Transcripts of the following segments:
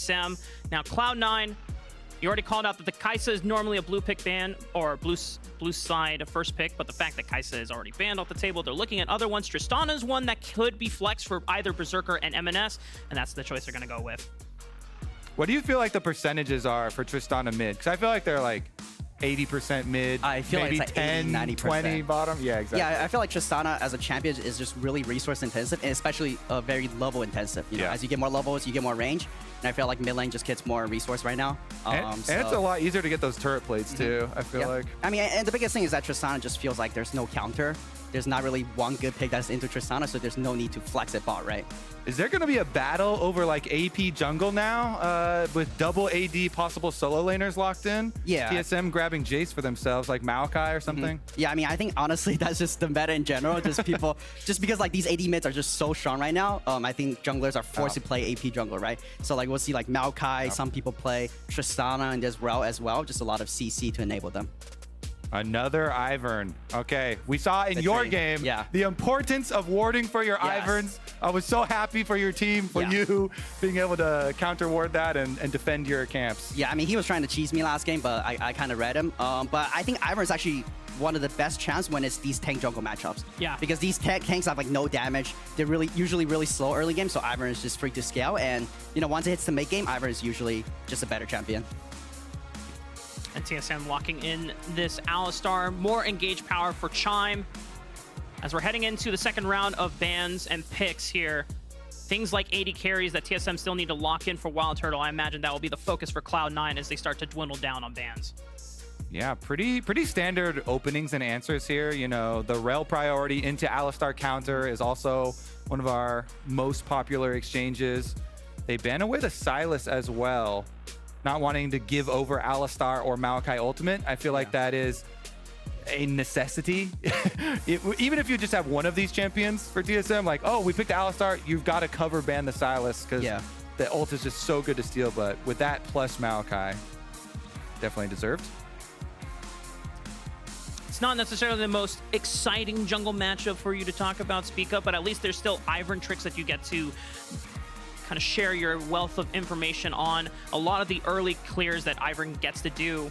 TSM. Now, Cloud9, you already called out that the Kai'Sa is normally a blue pick ban, or blue side first pick, but the fact that Kai'Sa is already banned off the table, they're looking at other ones. Tristana is one that could be flexed for either Berserker and EMENES, and that's the choice they're going to go with. What do you feel like the percentages are for Tristana mid? Because I feel like they're like 80% mid, I feel maybe like it's like 10, 80, 20 bottom. Yeah, exactly. Yeah, I feel like Tristana as a champion is just really resource intensive, and especially very level intensive. You know, as you get more levels, you get more range. And I feel like mid lane just gets more resource right now. And it's a lot easier to get those turret plates too, I feel like. I mean, and the biggest thing is that Tristana just feels like there's no counter. There's not really one good pick that's into Tristana, so there's no need to flex it bot, right? Is there going to be a battle over like AP jungle now with double AD possible solo laners locked in? Yeah. TSM grabbing Jace for themselves, like Maokai or something? Yeah, I mean, I think honestly that's just the meta in general. Just people, just because like these AD mids are just so strong right now. I think junglers are forced to play AP jungle, right? So like we'll see like Maokai, some people play Tristana and this Rel as well. Just a lot of CC to enable them. Another Ivern. Okay, we saw in your game the importance of warding for your Iverns. I was so happy for your team, for you being able to counter ward that and defend your camps. Yeah, I mean, he was trying to cheese me last game, but I kind of read him. But I think Ivern is actually one of the best champs when it's these tank jungle matchups. Yeah. Because these tanks have like no damage. They're usually really slow early game, so Ivern is just free to scale. And you know, once it hits the mid game, Ivern is usually just a better champion. And TSM locking in this Alistar. More engaged power for Chime. As we're heading into the second round of bans and picks here, things like 80 carries that TSM still need to lock in for WildTurtle, I imagine that will be the focus for Cloud9 as they start to dwindle down on bans. Yeah, pretty standard openings and answers here. You know, the Rel priority into Alistar counter is also one of our most popular exchanges. They ban away the Sylas as well, not wanting to give over Alistar or Maokai ultimate. I feel like that is a necessity. Even if you just have one of these champions for TSM, like, oh, we picked Alistar, you've got to cover ban the Sylas because the ult is just so good to steal. But with that plus Maokai, definitely deserved. It's not necessarily the most exciting jungle matchup for you to talk about, speak up, but at least there's still Ivern tricks that you get to kind of share your wealth of information on. A lot of the early clears that Ivern gets to do,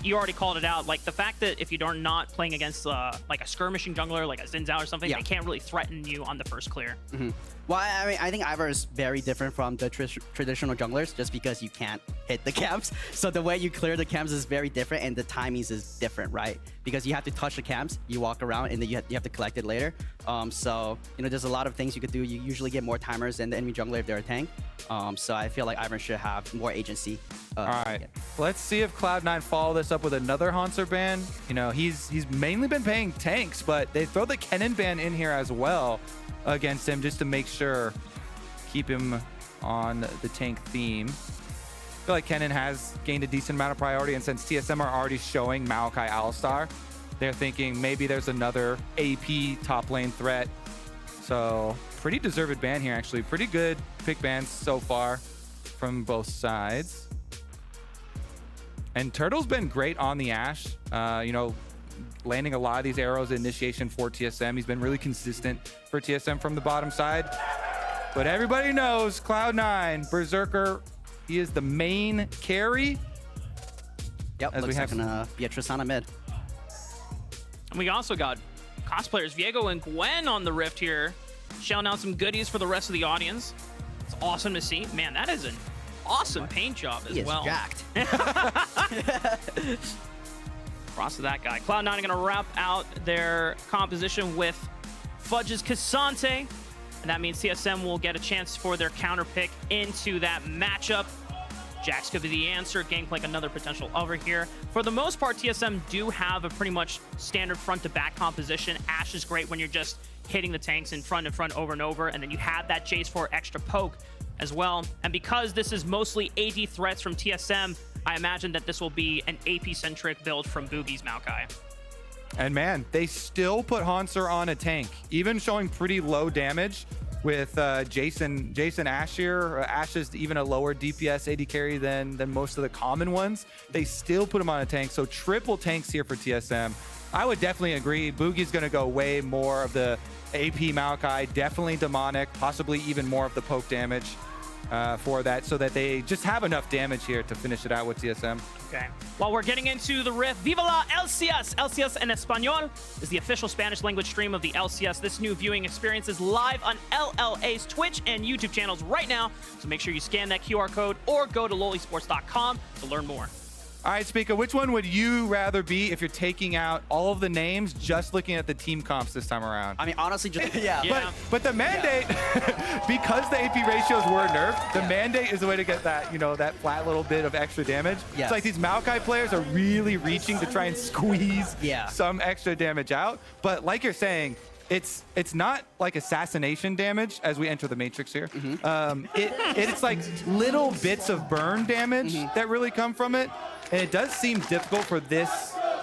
you already called it out, like the fact that if you're not playing against like a skirmishing jungler, like a Xin Zhao or something, they can't really threaten you on the first clear. Well, I mean, I think Ivern is very different from the traditional junglers just because you can't hit the camps. So the way you clear the camps is very different, and the timings is different, right? Because you have to touch the camps, you walk around, and then you have to collect it later. So, you know, there's a lot of things you could do. You usually get more timers than the enemy jungler if they're a tank. So I feel like Ivern should have more agency. All right, let's see if Cloud9 follow this up with another Hauntzer ban. You know, he's mainly been paying tanks, but they throw the Kennen ban in here as well against him just to make sure, keep him on the tank theme. I feel like Kennen has gained a decent amount of priority, and since TSM are already showing Maokai Alistar, they're thinking maybe there's another AP top lane threat. So pretty deserved ban here, actually. Pretty good pick bans so far from both sides. And Turtle's been great on the Ashe. You know, landing a lot of these arrows initiation for TSM. He's been really consistent for TSM from the bottom side. But everybody knows Cloud9, Berserker, he is the main carry. Yep, as looks we have like gonna be a Tristana mid. And we also got cosplayers Viego and Gwen on the Rift here, shelling out some goodies for the rest of the audience. It's awesome to see. Man, that is an awesome paint job as well. He is jacked. Props to that guy. Cloud9 are going to wrap out their composition with Fudge's Cassante, and that means TSM will get a chance for their counter pick into that matchup. Jax could be the answer. Gangplank another potential over here. For the most part, TSM do have a pretty much standard front-to-back composition. Ashe is great when you're just hitting the tanks in front over and over, and then you have that Jace for extra poke as well. And because this is mostly AD threats from TSM, I imagine that this will be an AP-centric build from Bugi's Maokai. And man, they still put Hauntzer on a tank, even showing pretty low damage with Jason Ashe here. Ashe is even a lower DPS AD carry than most of the common ones. They still put him on a tank, so triple tanks here for TSM. I would definitely agree. Bugi's going to go way more of the AP Maokai, definitely demonic, possibly even more of the poke damage. for that, so that they just have enough damage here to finish it out with TSM. Okay. While we're getting into the riff, Viva la LCS! LCS en Español is the official Spanish language stream of the LCS. This new viewing experience is live on LLA's Twitch and YouTube channels right now, so make sure you scan that QR code or go to lolesports.com to learn more. All right, Spica, which one would you rather be if you're taking out all of the names, just looking at the team comps this time around? I mean, honestly, just yeah. But the mandate, because the AP ratios were nerfed, the mandate is the way to get that, you know, that flat little bit of extra damage. Yes. It's like these Maokai players are really reaching to try and squeeze Yeah. some extra damage out. But like you're saying, it's not like assassination damage as we enter the Matrix here. It's like little bits of burn damage that really come from it. And it does seem difficult for this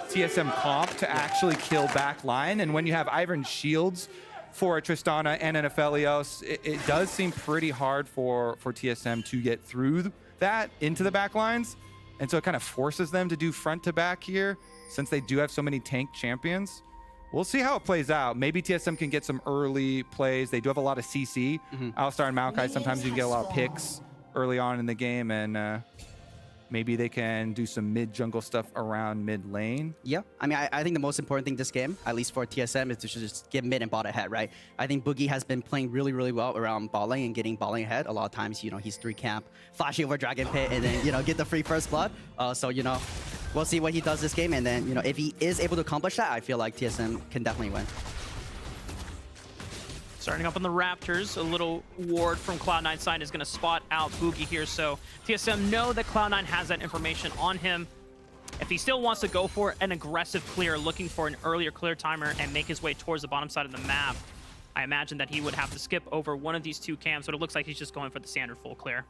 TSM comp to actually kill back line. And when you have Ivern shields for a Tristana and an Aphelios, it does seem pretty hard for TSM to get through that into the back lines. And so it kind of forces them to do front to back here, since they do have so many tank champions. We'll see how it plays out. Maybe TSM can get some early plays. They do have a lot of CC. Alistar and Maokai, sometimes you can get a lot of picks early on in the game, and maybe they can do some mid-jungle stuff around mid-lane. Yeah, I mean, I think the most important thing this game, at least for TSM, is to just get mid and bot ahead, right? I think Bugi has been playing really, really well around bot lane and getting bot lane ahead. A lot of times, you know, he's 3-camp, flashing over Dragon Pit, and then, you know, get the free first blood. So, you know, we'll see what he does this game. And then, you know, if he is able to accomplish that, I feel like TSM can definitely win. Starting up on the Raptors, a little ward from Cloud9's side is going to spot out Bugi here, so TSM know that Cloud9 has that information on him. If he still wants to go for an aggressive clear, looking for an earlier clear timer and make his way towards the bottom side of the map, I imagine that he would have to skip over one of these two camps, but it looks like he's just going for the standard full clear.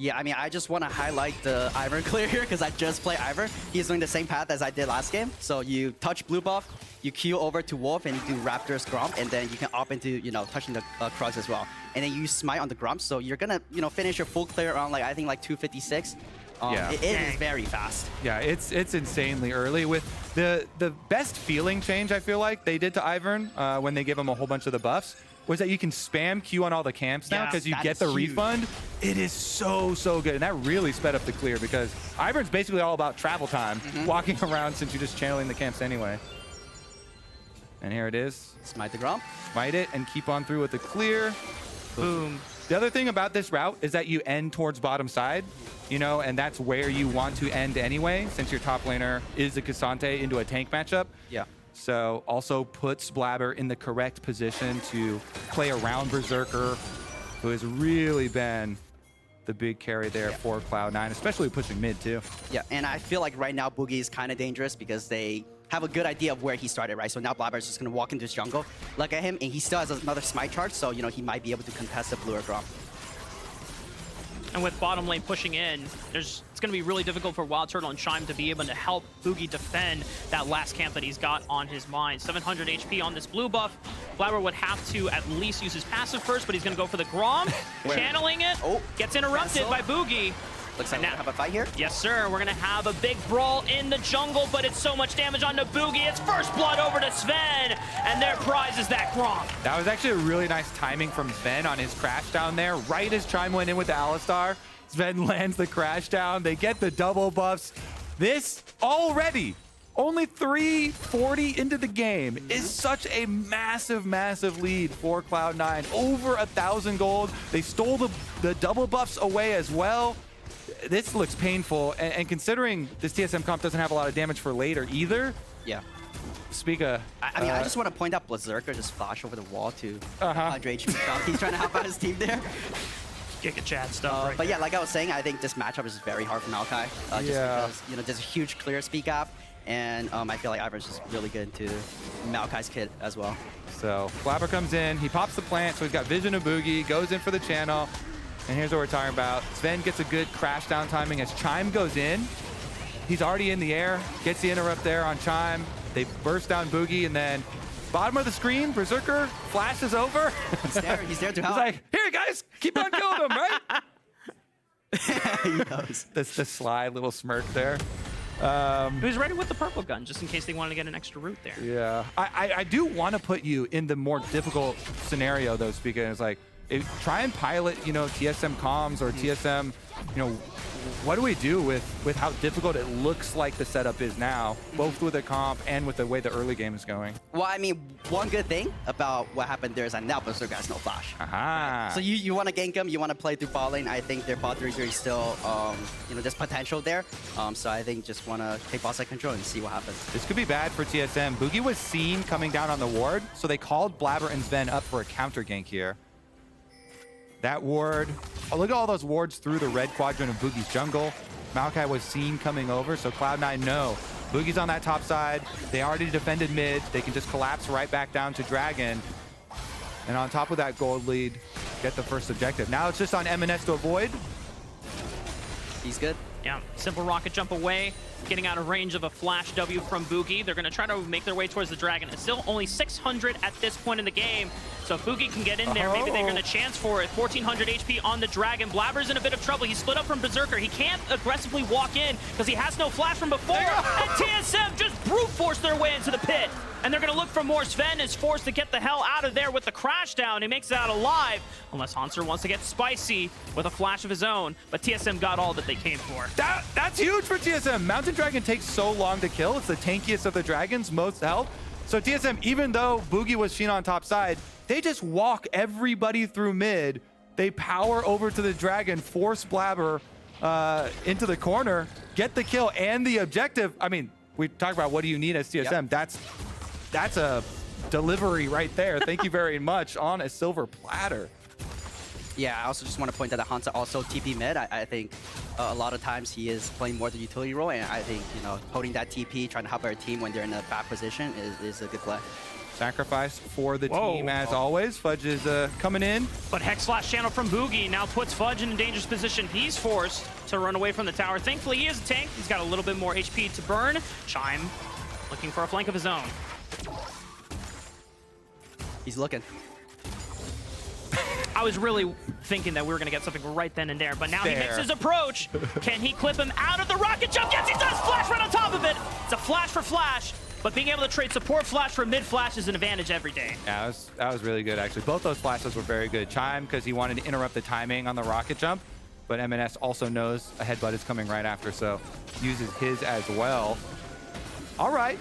Yeah, I mean, I just want to highlight the Ivern clear here because I just played Ivern. He's doing the same path as I did last game. So you touch blue buff, you Q over to Wolf, and you do Raptor's Grump, and then you can opt into, you know, touching the Krugs as well. And then you smite on the Grump, so you're gonna, you know, finish your full clear around, like, I think, like 256. Yeah. It is very fast. Yeah, it's insanely early. With the best feeling change I feel like they did to Ivern when they gave him a whole bunch of the buffs was that you can spam Q on all the camps now because you get the refund. It is so good, and that really sped up the clear because Ivern's basically all about travel time, walking around since you're just channeling the camps anyway. And here it is. Smite the Grump. Smite it and keep on through with the clear. Boom. The other thing about this route is that you end towards bottom side, you know, and that's where you want to end anyway, since your top laner is a Cassante into a tank matchup. Yeah. So also puts Blaber in the correct position to play around Berserker, who has really been the big carry there for Cloud9, especially pushing mid too. Yeah, and I feel like right now Bugi is kind of dangerous because they have a good idea of where he started, right? So now Blaber is just going to walk into his jungle, look at him, and he still has another smite charge, so, you know, he might be able to contest the blue or Grump. And with bottom lane pushing in, it's going to be really difficult for WildTurtle and Chime to be able to help Bugi defend that last camp that he's got on his mind. 700 HP on this blue buff. Blaber would have to at least use his passive first, but he's going to go for the Grom, channeling it. Oh, gets interrupted by Bugi. Looks like we're gonna have a fight here. Yes, sir. We're going to have a big brawl in the jungle, but it's so much damage onto Bugi. It's first blood over to Zven, and their prize is that Grom. That was actually a really nice timing from Zven on his crash down there. Right as Chime went in with the Alistar, Zven lands the crash down. They get the double buffs. This already, only 340 into the game, is such a massive lead for Cloud9. Over 1,000 gold. They stole the double buffs away as well. This looks painful, and considering this TSM comp doesn't have a lot of damage for later either. Yeah. Spica. I mean, I just want to point out Berserker just flash over the wall to 100 HP shot. He's trying to help out his team there. Giga Chad stuff. But yeah, like I was saying, I think this matchup is very hard for Maokai. Just because, you know, there's a huge clear speed gap, and I feel like Ivern's just really good into Maokai's kit as well. So Blaber comes in, he pops the plant, so he's got vision of Bugi, goes in for the channel. And here's what we're talking about. Zven gets a good crash down timing as Chime goes in. He's already in the air, gets the interrupt there on Chime. They burst down Bugi, and then bottom of the screen, Berserker flashes over. He's there to help. He's like, here, guys, keep on killing him, right? He knows. The sly little smirk there. He was ready with the purple gun, just in case they wanted to get an extra route there. Yeah. I do want to put you in the more difficult scenario, though, speaking. It's like, try and pilot, you know, TSM comms or TSM, you know, what do we do with how difficult it looks like the setup is now, both with the comp and with the way the early game is going? Well, I mean, one good thing about what happened there is that now Berserker has no flash. Aha. So you want to gank them, you want to play through bot lane. I think their bot 3-3 is still, you know, there's potential there. So I think just want to take bot side control and see what happens. This could be bad for TSM. Bugi was seen coming down on the ward, so they called Blaber and Zven up for a counter gank here. That ward, oh, look at all those wards through the red quadrant of Bugi's jungle. Maokai was seen coming over, so Cloud9 know. Bugi's on that top side. They already defended mid. They can just collapse right back down to Dragon. And on top of that gold lead, get the first objective. Now it's just on EMENES to avoid. He's good. Yeah, simple rocket jump away, getting out of range of a flash W from Bugi. They're going to try to make their way towards the Dragon. It's still only 600 at this point in the game. So if Bugi can get in there, maybe they're going to chance for it. 1400 HP on the Dragon. Blaber's in a bit of trouble. He's split up from Berserker. He can't aggressively walk in because he has no flash from before. And TSM just brute force their way into the pit. And they're going to look for more. Sven is forced to get the hell out of there with the crash down. He makes it out alive, unless Hauntzer wants to get spicy with a flash of his own. But TSM got all that they came for. That's huge for TSM. Mountain Dragon takes so long to kill. It's the tankiest of the dragons, most health. So TSM, even though Bugi was seen on top side, they just walk everybody through mid. They power over to the Dragon, force Blaber into the corner, get the kill and the objective. I mean, we talked about what do you need as TSM. Yep. That's a delivery right there. Thank you very much on a silver platter. Yeah, I also just want to point out that Hauntzer also TP mid. I think a lot of times he is playing more the utility role, and I think, you know, holding that TP, trying to help our team when they're in a bad position is a good play. Sacrifice for the team as always. Fudge is coming in. But Hex Flash channel from Bugi now puts Fudge in a dangerous position. He's forced to run away from the tower. Thankfully, he is a tank. He's got a little bit more HP to burn. Chime looking for a flank of his own. He's looking. I was really thinking that we were going to get something right then and there, but now he makes his approach. Can he clip him out of the rocket jump? Yes, he does! Flash right on top of it! It's a flash for flash, but being able to trade support flash for mid flash is an advantage every day. Yeah, that was really good, actually. Both those flashes were very good. Chime, because he wanted to interrupt the timing on the rocket jump, but EMENES also knows a headbutt is coming right after, so uses his as well. All right,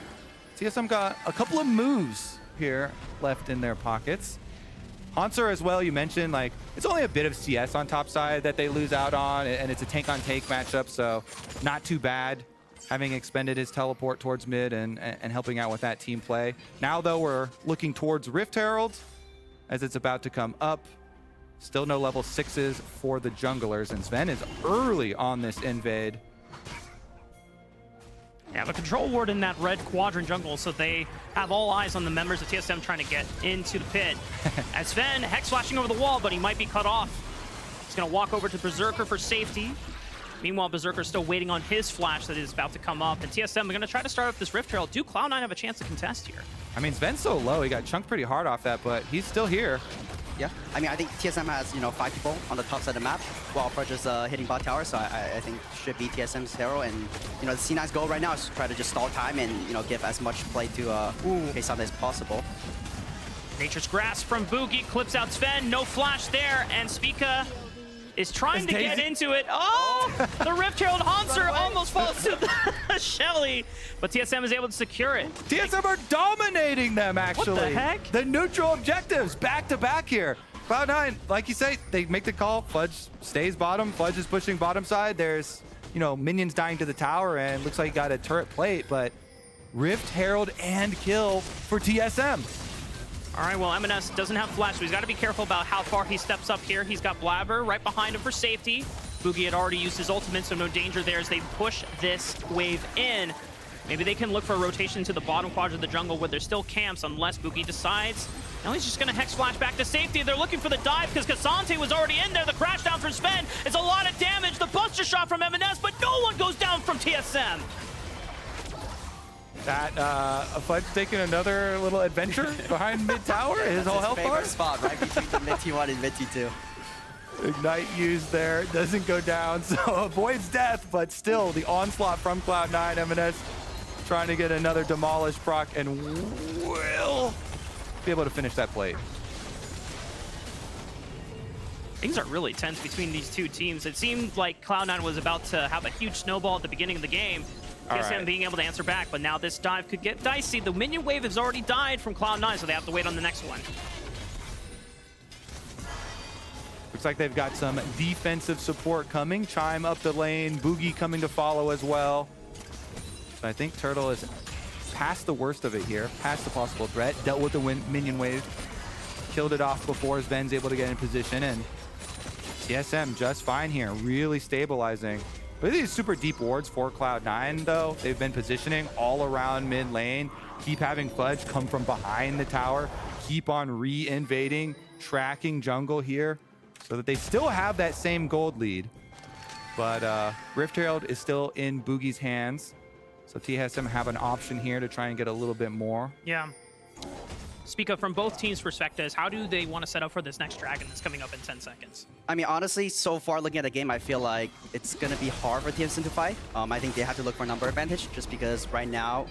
TSM got a couple of moves here left in their pockets. Hauntzer as well, you mentioned, like, it's only a bit of CS on top side that they lose out on, and it's a tank-on-tank matchup, so not too bad, having expended his teleport towards mid and helping out with that team play. Now, though, we're looking towards Rift Herald as it's about to come up. Still no level 6s for the junglers, and Zven is early on this invade. Yeah, the control ward in that red quadrant jungle, so they have all eyes on the members of TSM trying to get into the pit. As Sven, Hex flashing over the wall, but he might be cut off. He's going to walk over to Berserker for safety. Meanwhile, Berserker still waiting on his flash that is about to come up. And TSM are going to try to start up this Rift Trail. Do Cloud9 have a chance to contest here? I mean, Sven's so low. He got chunked pretty hard off that, but he's still here. Yeah, I mean, I think TSM has, you know, 5 people on the top side of the map while Fudge is hitting bot tower, so I think should be TSM's hero. And, you know, the C9's goal right now is to try to just stall time and, you know, give as much play to Kaysan as possible. Nature's Grasp from Bugi clips out Sven. No flash there, and Spica is trying to get into it. Oh, the Rift Herald Hauntzer almost falls to the Shelly, but TSM is able to secure it. TSM are dominating them, actually. What the heck? The neutral objectives back to back here. Cloud9, like you say, they make the call. Fudge stays bottom. Fudge is pushing bottom side. There's, you know, minions dying to the tower, and looks like he got a turret plate, but Rift Herald and kill for TSM. All right, well, EMENES doesn't have flash, so he's got to be careful about how far he steps up here. He's got Blaber right behind him for safety. Bugi had already used his ultimate, so no danger there as they push this wave in. Maybe they can look for a rotation to the bottom quadrant of the jungle where there's still camps, unless Bugi decides. Now he's just going to Hex Flash back to safety. They're looking for the dive because Cassante was already in there. The crash down from Sven. It's a lot of damage. The Buster Shot from EMENES, but no one goes down from TSM. That Fudge taking another little adventure behind mid tower. His whole health bar spot right between the mid T1 and mid T2. Ignite used there, doesn't go down, so avoids death, but still the onslaught from Cloud9. EMENES trying to get another demolish proc and will be able to finish that plate. Things are really tense between these two teams. It seemed like Cloud9 was about to have a huge snowball at the beginning of the game. TSM being able to answer back, but now this dive could get dicey. The minion wave has already died from Cloud9, so they have to wait on the next one. Looks like they've got some defensive support coming. Chime up the lane, Bugi coming to follow as well. So I think Turtle is past the worst of it here, past the possible threat, dealt with the minion wave, killed it off before Zven's able to get in position, and TSM just fine here, really stabilizing. But these super deep wards for Cloud9 though, they've been positioning all around mid lane, keep having Fudge come from behind the tower, keep on re-invading, tracking jungle here, so that they still have that same gold lead. But Rift Herald is still in Bugi's hands, so TSM have an option here to try and get a little bit more. Yeah. Speak up from both teams' perspectives. How do they want to set up for this next dragon that's coming up in 10 seconds? I mean, honestly, so far looking at the game, I feel like it's going to be hard for TSM to fight. I think they have to look for a number advantage just because right now,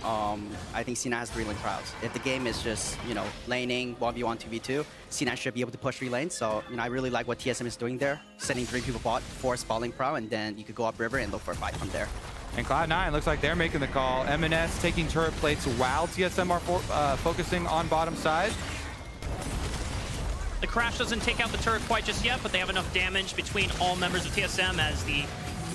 I think C9 has 3 lane crowds. If the game is just, you know, laning 1v1, 2v2, C9 should be able to push 3 lanes. So, you know, I really like what TSM is doing there, sending 3 people bot, 4 spalling prow, and then you could go up river and look for a fight from there. And Cloud9 looks like they're making the call. EMENES taking turret plates while TSM are focusing on bottom side. The crash doesn't take out the turret quite just yet, but they have enough damage between all members of TSM as the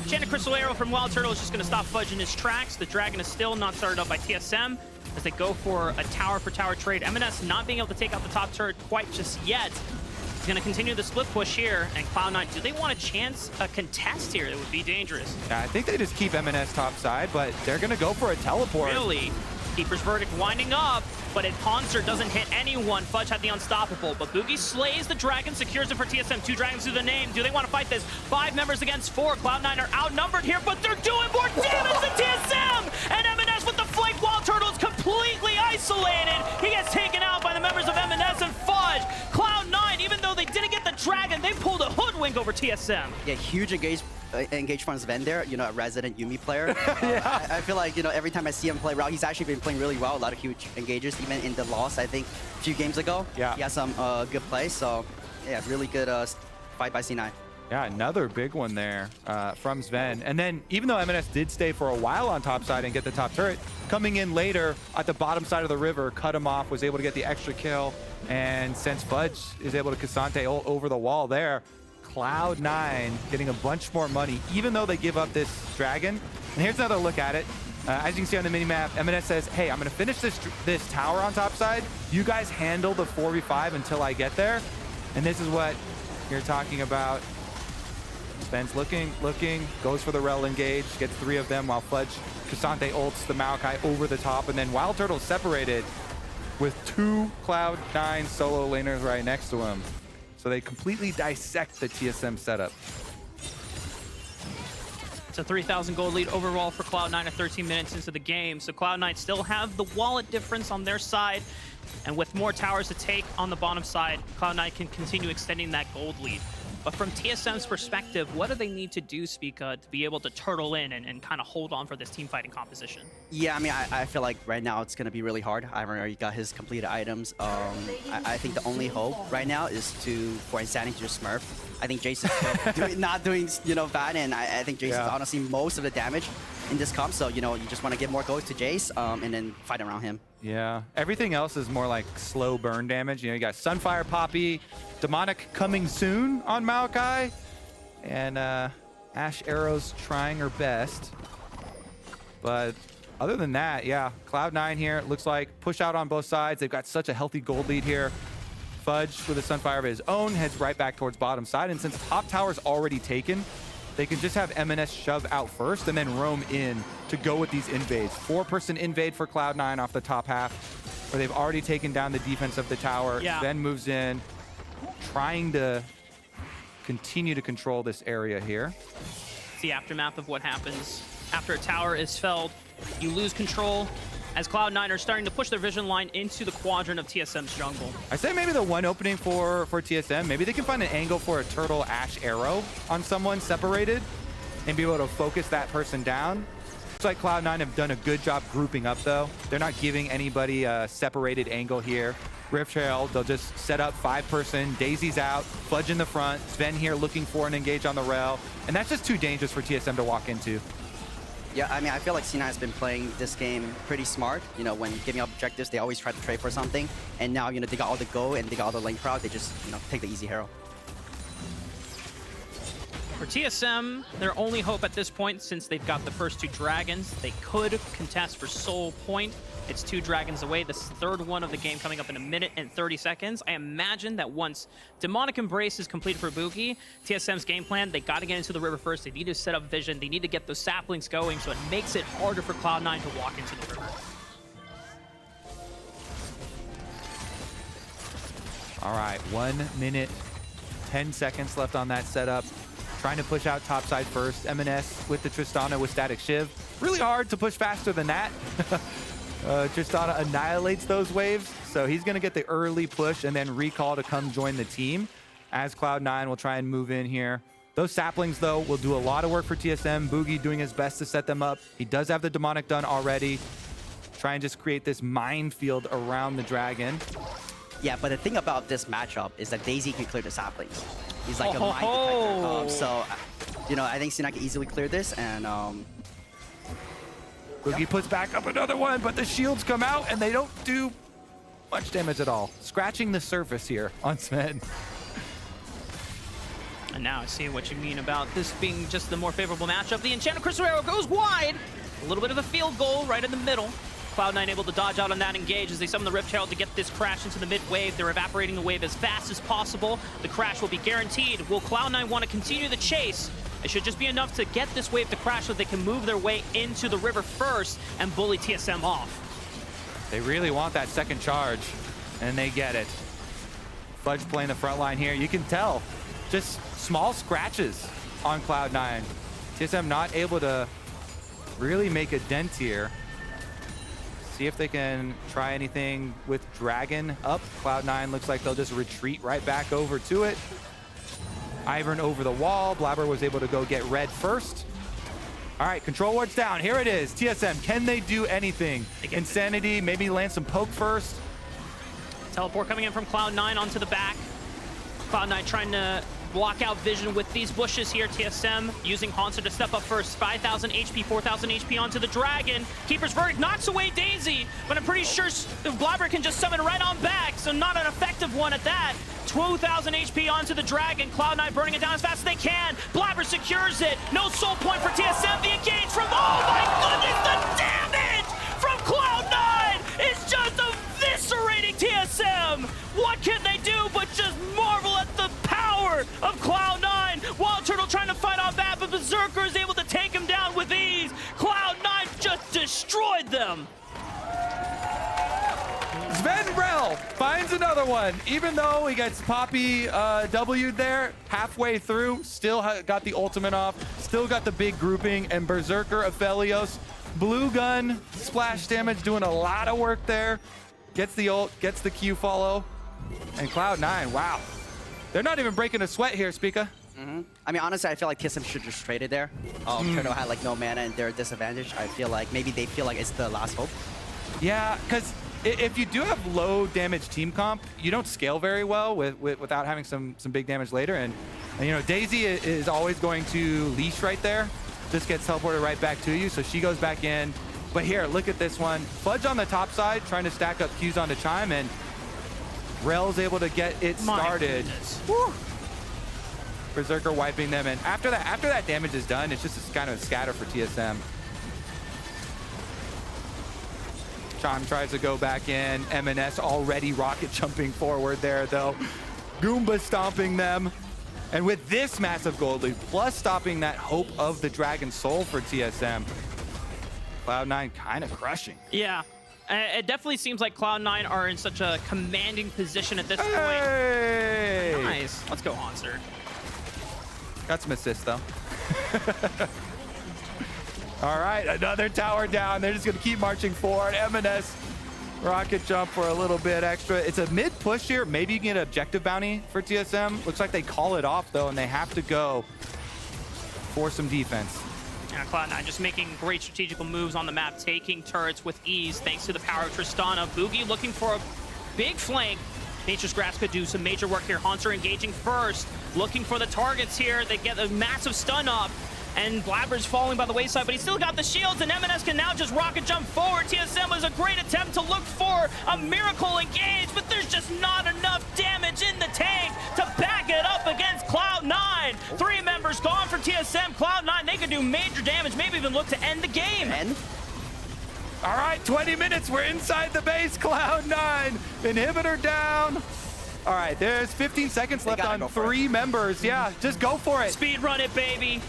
Enchanted Crystal Arrow from WildTurtle is just going to stop Fudge in his tracks. The dragon is still not started up by TSM as they go for a tower-for-tower trade. EMENES not being able to take out the top turret quite just yet. He's going to continue the split push here, and Cloud9, do they want a contest here? That would be dangerous. Yeah, I think they just keep EMENES top side, but they're going to go for a teleport. Really? Keeper's Verdict winding up, but if Hauntzer doesn't hit anyone, Fudge had the unstoppable. But Bugi slays the dragon, secures it for TSM. 2 dragons to the name. Do they want to fight this? 5 members against 4. Cloud9 are outnumbered here, but they're doing more damage than TSM! And EMENES with the flank. WildTurtle is completely isolated. He gets taken out by the members of EMENES and Fudge. Cloud9, even though they didn't get the dragon, they pulled a hoodwink over TSM. Yeah, huge engage from Zven there, you know, a resident Yuumi player. Yeah. I feel like, you know, every time I see him play well, he's actually been playing really well. A lot of huge engages, even in the loss, I think, a few games ago. Yeah. He has some good plays, so yeah, really good fight by C9. Yeah, another big one there from Zven. And then even though EMENES did stay for a while on top side and get the top turret, coming in later at the bottom side of the river, cut him off, was able to get the extra kill. And since Fudge is able to Cassante over the wall there, Cloud9 getting a bunch more money, even though they give up this dragon. And here's another look at it. As you can see on the minimap, EMENES says, hey, I'm going to finish this tower on top side. You guys handle the 4v5 until I get there. And this is what you're talking about. Zven's looking, goes for the rel engage, gets 3 of them while Fudge Cassante ults the Maokai over the top. And then WildTurtle separated with 2 Cloud9 solo laners right next to him. So they completely dissect the TSM setup. It's a 3,000 gold lead overall for Cloud9 at 13 minutes into the game. So Cloud9 still have the wallet difference on their side. And with more towers to take on the bottom side, Cloud9 can continue extending that gold lead. But from TSM's perspective, what do they need to do, Spica, to be able to turtle in and kind of hold on for this team fighting composition? Yeah, I mean, I feel like right now it's going to be really hard. Ivan already got his completed items. I think the only hope right now is for Insanity to just smurf. I think Jason's not doing, you know, bad, and I think Jason's honestly most of the damage in this comp. So, you know, you just want to get more goals to Jace and then fight around him. Yeah, everything else is more like slow burn damage. You know, you got Sunfire Poppy, Demonic coming soon on Maokai, and Ash Arrow's trying her best. But other than that, yeah, Cloud9 here, looks like push out on both sides. They've got such a healthy gold lead here. Fudge with a Sunfire of his own heads right back towards bottom side, and since top tower's already taken, they can just have EMENES shove out first and then roam in to go with these invades. 4-person invade for Cloud9 off the top half, where they've already taken down the defense of the tower. Yeah. Then moves in, trying to continue to control this area here. It's the aftermath of what happens after a tower is felled. You lose control as Cloud9 are starting to push their vision line into the quadrant of TSM's jungle. I say maybe the one opening for TSM, maybe they can find an angle for a turtle ash arrow on someone separated and be able to focus that person down. Looks like Cloud9 have done a good job grouping up though. They're not giving anybody a separated angle here. Rift Trail. They'll just set up 5-person. Daisy's out. Fudge in the front. Zven here looking for an engage on the rail. And that's just too dangerous for TSM to walk into. Yeah, I mean, I feel like C9 has been playing this game pretty smart. You know, when giving up objectives, they always try to trade for something. And now, you know, they got all the go and they got all the lane crowd. They just, you know, take the easy hero. For TSM, their only hope at this point, since they've got the first 2 dragons, they could contest for Soul Point. It's 2 dragons away. This third one of the game coming up in 1 minute and 30 seconds. I imagine that once Demonic Embrace is complete for Bugi, TSM's game plan, they got to get into the river first. They need to set up vision. They need to get those saplings going, so it makes it harder for Cloud9 to walk into the river. All right, 1 minute, 10 seconds left on that setup. Trying to push out topside first. EMENES with the Tristana with Static Shiv. Really hard to push faster than that. Tristana annihilates those waves, so he's going to get the early push and then recall to come join the team as Cloud9 will try and move in here. Those saplings, though, will do a lot of work for TSM. Bugi doing his best to set them up. He does have the Demonic done already. Try and just create this minefield around the dragon. Yeah, but the thing about this matchup is that Daisy can clear the saplings. He's like a mine detector. So, you know, I think C9 can easily clear this, and Bugi puts back up another one, but the shields come out and they don't do much damage at all. Scratching the surface here on Zven. And now I see what you mean about this being just the more favorable matchup. The Enchanted Crystal Arrow goes wide. A little bit of a field goal right in the middle. Cloud9 able to dodge out on that engage as they summon the Rift Herald to get this crash into the mid wave. They're evaporating the wave as fast as possible. The crash will be guaranteed. Will Cloud9 want to continue the chase? It should just be enough to get this wave to crash so they can move their way into the river first and bully TSM off. They really want that second charge, and they get it. Fudge playing the front line here. You can tell, just small scratches on Cloud9. TSM not able to really make a dent here. See if they can try anything with Dragon up. Cloud9 looks like they'll just retreat right back over to it. Ivern over the wall. Blaber was able to go get red first. All right, control ward's down. Here it is. TSM, can they do anything? Insanity, maybe land some poke first. Teleport coming in from Cloud9 onto the back. Cloud9 trying to block out vision with these bushes here. TSM using Hauntzer to step up first. 5,000 HP, 4,000 HP onto the Dragon. Keeper's Verdict knocks away Daisy, but I'm pretty sure Blaber can just summon right on back, so not an effective one at that. 2,000 HP onto the Dragon. Cloud9 burning it down as fast as they can. Blaber secures it. No soul point for TSM. The engage from, oh my goodness, the damage from Cloud9 is just eviscerating TSM. What can they do but just marvel at the power of Cloud9? WildTurtle trying to fight off that, but Berserker is able to take him down with ease. Cloud9 just destroyed them. Zven Rel finds another one. Even though he gets Poppy W'd there, halfway through, still got the ultimate off, still got the big grouping, and Berserker Aphelios, blue gun, splash damage, doing a lot of work there. Gets the ult, gets the Q follow, and Cloud9, wow. They're not even breaking a sweat here, Spica. I mean, honestly, I feel like TSM should just trade it there. Turtle had like no mana and they're at disadvantage. I feel like maybe they feel like it's the last hope. Yeah, because if you do have low damage team comp, you don't scale very well without having some big damage later. And you know, Daisy is always going to leash right there. Just gets teleported right back to you, so she goes back in. But here, look at this one. Fudge on the top side, trying to stack up Qs onto Chime, and Rel's able to get it started. Berserker wiping them, and after that damage is done, it's just kind of a scatter for TSM. Chime tries to go back in. EMENES already rocket jumping forward there, though. Goomba stomping them. And with this massive gold lead, plus stopping that hope of the Dragon Soul for TSM, Cloud9 kind of crushing. Yeah, it definitely seems like Cloud9 are in such a commanding position at this point. Nice. Let's go, Hauntzer. Got some assists, though. All right, another tower down. They're just going to keep marching forward. EMENES, rocket jump for a little bit extra. It's a mid push here. Maybe you can get an objective bounty for TSM. Looks like they call it off, though, and they have to go for some defense. Yeah, Cloud9 just making great strategical moves on the map, taking turrets with ease thanks to the power of Tristana. Bugi looking for big flank. Nature's Grasp could do some major work here. Hauntzer engaging first, looking for the targets here. They get a massive stun up. And Blaber's falling by the wayside, but he's still got the shields, and EMENES can now just rocket jump forward. TSM was a great attempt to look for a miracle engage, but there's just not enough damage in the tank to back it up against Cloud9. 3 members gone for TSM. Cloud9, they could do major damage, maybe even look to end the game. All right, 20 minutes. We're inside the base. Cloud9, inhibitor down. All right, there's 15 seconds left on 3 members. Yeah, just go for it. Speed run it, baby.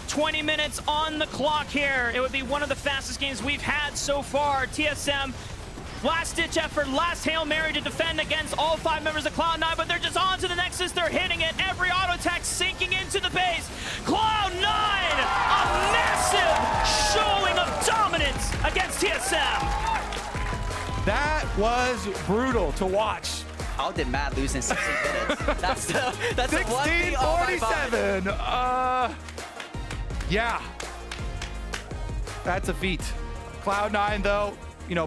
20 minutes on the clock here. It would be one of the fastest games we've had so far. TSM, last-ditch effort, last Hail Mary to defend against all 5 members of Cloud9, but they're just on to the Nexus. They're hitting it. Every auto attack sinking into the base. Cloud9, a massive showing of dominance against TSM. That was brutal to watch. How did Matt lose in 16 minutes? That's the one thing on my mind. 16-47. Yeah. That's a feat. Cloud9, though,